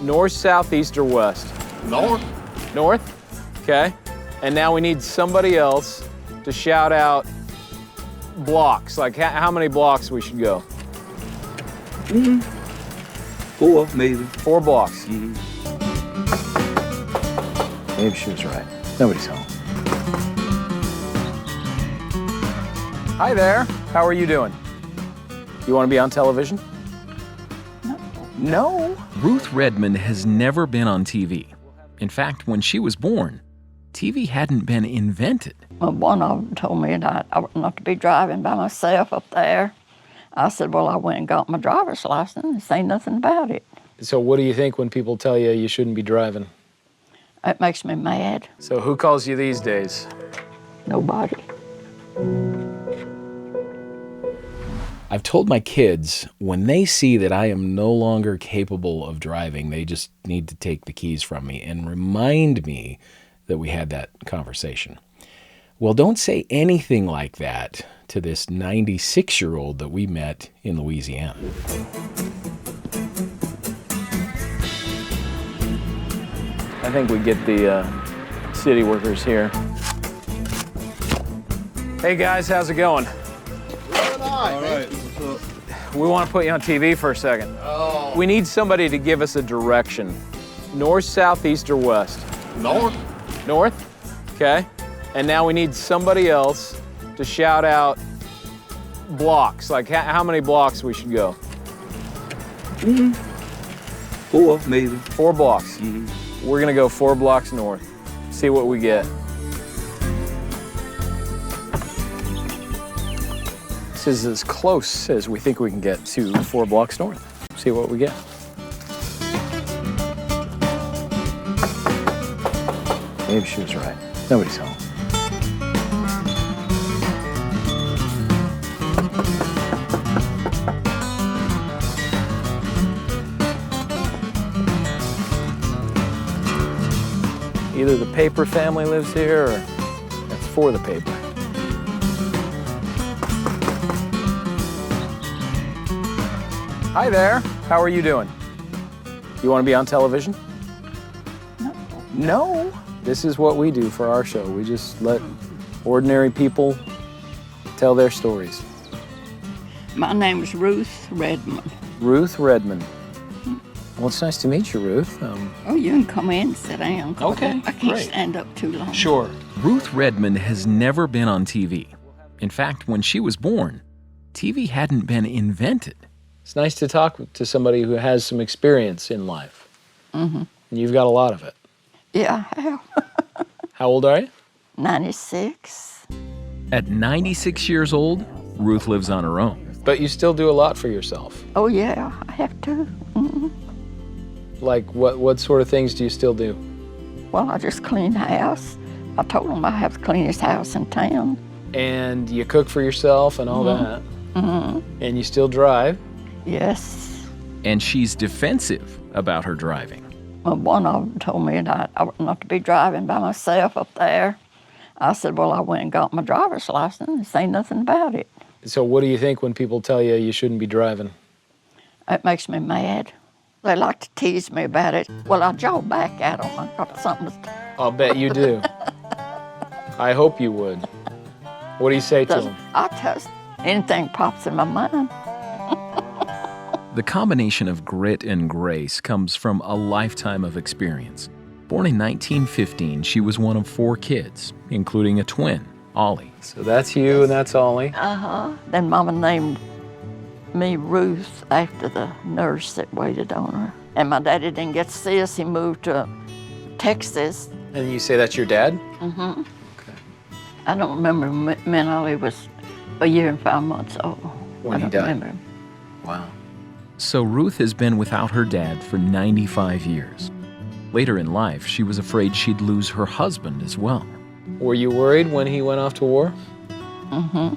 North, south, east, or west? North. North? Okay. And now we need somebody else to shout out blocks, like how many blocks we should go. 4, maybe. 4 blocks. Maybe she was right. Nobody's home. Hi there. How are you doing? You want to be on television? No. Ruth Redmond has never been on TV. In fact, when she was born, TV hadn't been invented. Well, one of them told me that I was not to be driving by myself up there. I said, well, I went and got my driver's license. Say nothing about it. So what do you think when people tell you you shouldn't be driving? It makes me mad. So who calls you these days? Nobody. I've told my kids when they see that I am no longer capable of driving, they just need to take the keys from me and remind me that we had that conversation. Well, don't say anything like that to this 96-year-old that we met in Louisiana. I think we get the city workers here. Hey guys, how's it going? All right. We want to put you on TV for a second. Oh. We need somebody to give us a direction. North, south, east, or west? North. North? Okay. And now we need somebody else to shout out blocks, like how many blocks we should go. 4, maybe. 4 blocks. We're gonna go 4 blocks north. See what we get. This is as close as we think we can get to 4 blocks north. See what we get. Maybe she was right. Nobody's home. Either the paper family lives here or that's for the paper. Hi there. How are you doing? You want to be on television? No. This is what we do for our show. We just let ordinary people tell their stories. My name is Ruth Redmond. Ruth Redmond. Well, it's nice to meet you, Ruth. Oh, you can come in and sit down. Okay, I can't great. stand up too long. Sure. Ruth Redmond has never been on TV. In fact, when she was born, TV hadn't been invented. It's nice to talk to somebody who has some experience in life. Mm-hmm. And you've got a lot of it. Yeah, I have. How old are you? 96. At 96 years old, Ruth lives on her own. But you still do a lot for yourself. Oh, yeah, I have to. Mm-hmm. Like what sort of things do you still do? Well, I just clean the house. I told them I have the cleanest house in town. And you cook for yourself and all that. Mm-hmm. And you still drive. Yes. And she's defensive about her driving. Well, one of them told me that I was not to be driving by myself up there. I said, well, I went and got my driver's license. Say nothing about it. So what do you think when people tell you you shouldn't be driving? It makes me mad. They like to tease me about it. Well, I jaw back at them. I got something to... I'll bet you do. I hope you would. What do you say to them? I test anything pops in my mind. The combination of grit and grace comes from a lifetime of experience. Born in 1915, she was one of 4 kids, including a twin, Ollie. So that's you and that's Ollie. Uh-huh. Then Mama named me Ruth after the nurse that waited on her. And my daddy didn't get to see us. He moved to Texas. And you say that's your dad? Mm-hmm. Okay. I don't remember when Ollie was a year and 5 months old. When he died? I don't remember. Wow. So Ruth has been without her dad for 95 years. Later in life, she was afraid she'd lose her husband as well. Were you worried when he went off to war? Mm-hmm.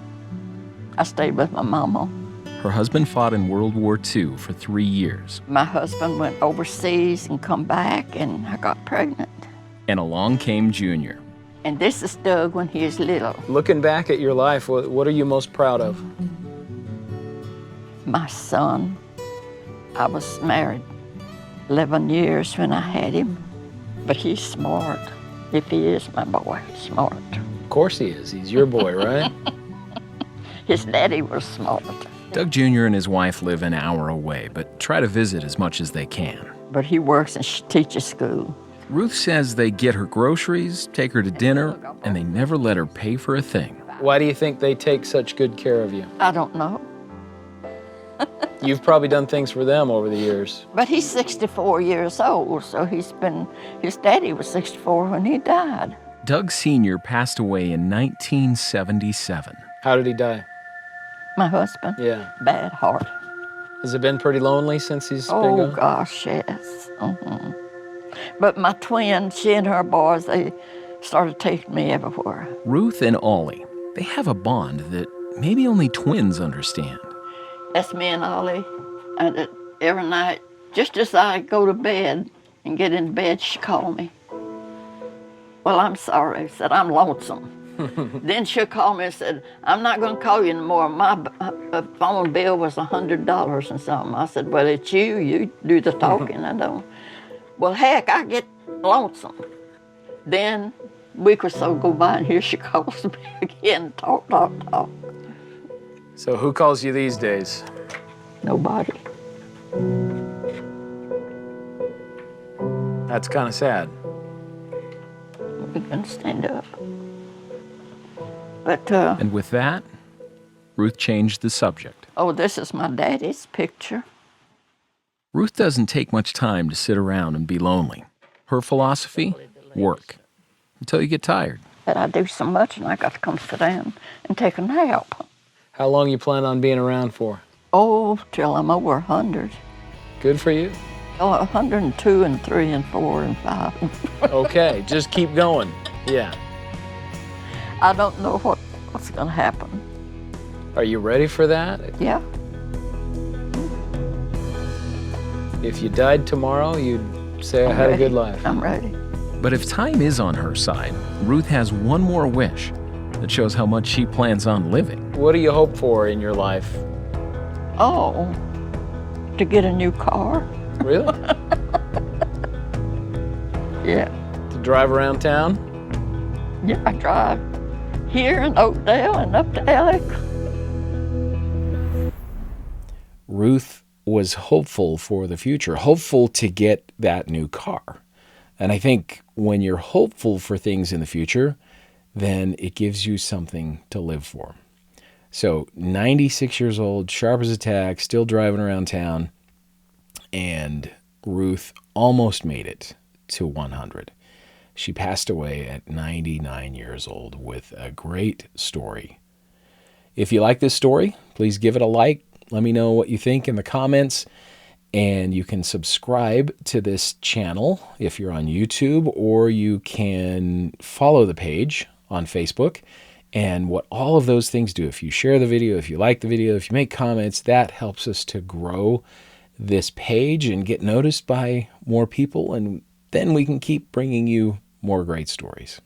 I stayed with my mama. Her husband fought in World War II for 3 years. My husband went overseas and come back, and I got pregnant. And along came Junior. And this is Doug when he is little. Looking back at your life, what are you most proud of? My son. I was married 11 years when I had him. But he's smart. If he is my boy, he's smart. Of course he is. He's your boy, right? His daddy was smart. Doug Jr. and his wife live an hour away, but try to visit as much as they can. But he works in teacher school. Ruth says they get her groceries, take her to dinner, and they never let her pay for a thing. Why do you think they take such good care of you? I don't know. You've probably done things for them over the years. But he's 64 years old, so his daddy was 64 when he died. Doug Sr. passed away in 1977. How did he die? My husband? Yeah. Bad heart. Has it been pretty lonely since he's been Oh, gone? gosh, yes. But my twin, she and her boys, they started taking me everywhere. Ruth and Ollie, they have a bond that maybe only twins understand. That's me and Ollie. And every night, just as I go to bed and get in bed, she called me. Well, I'm sorry. I said, I'm lonesome. Then she'll call me and said, I'm not going to call you anymore. My phone bill was $100 and something. I said, well, it's you. You do the talking. I don't. Well, heck, I get lonesome. Then a week or so go by and here she calls me again, talk. So who calls you these days? Nobody. That's kind of sad. We can stand up. But, And with that, Ruth changed the subject. oh, this is my daddy's picture. Ruth doesn't take much time to sit around and be lonely. Her philosophy? Work. Until you get tired. But I do so much and I got to come sit down and take a nap. How long you plan on being around for? Oh, till I'm over 100. Good for you. Oh, 102 and 3 and 4 and 5. Okay, just keep going. Yeah. I don't know what's going to happen. Are you ready for that? Yeah. If you died tomorrow, you'd say I had a good life. I'm ready. But if time is on her side, Ruth has one more wish that shows how much she plans on living. What do you hope for in your life? Oh, to get a new car? Really? Yeah. To drive around town? Yeah, I drive here in Oakdale and up to Alex. Ruth was hopeful for the future, hopeful to get that new car. And I think when you're hopeful for things in the future, then it gives you something to live for. So 96 years old, sharp as a tack, still driving around town, and Ruth almost made it to 100. She passed away at 99 years old with a great story. If you like this story, please give it a like. Let me know what you think in the comments. And you can subscribe to this channel if you're on YouTube, or you can follow the page on Facebook. And what all of those things do, if you share the video, if you like the video, if you make comments, that helps us to grow this page and get noticed by more people. And then we can keep bringing you more great stories.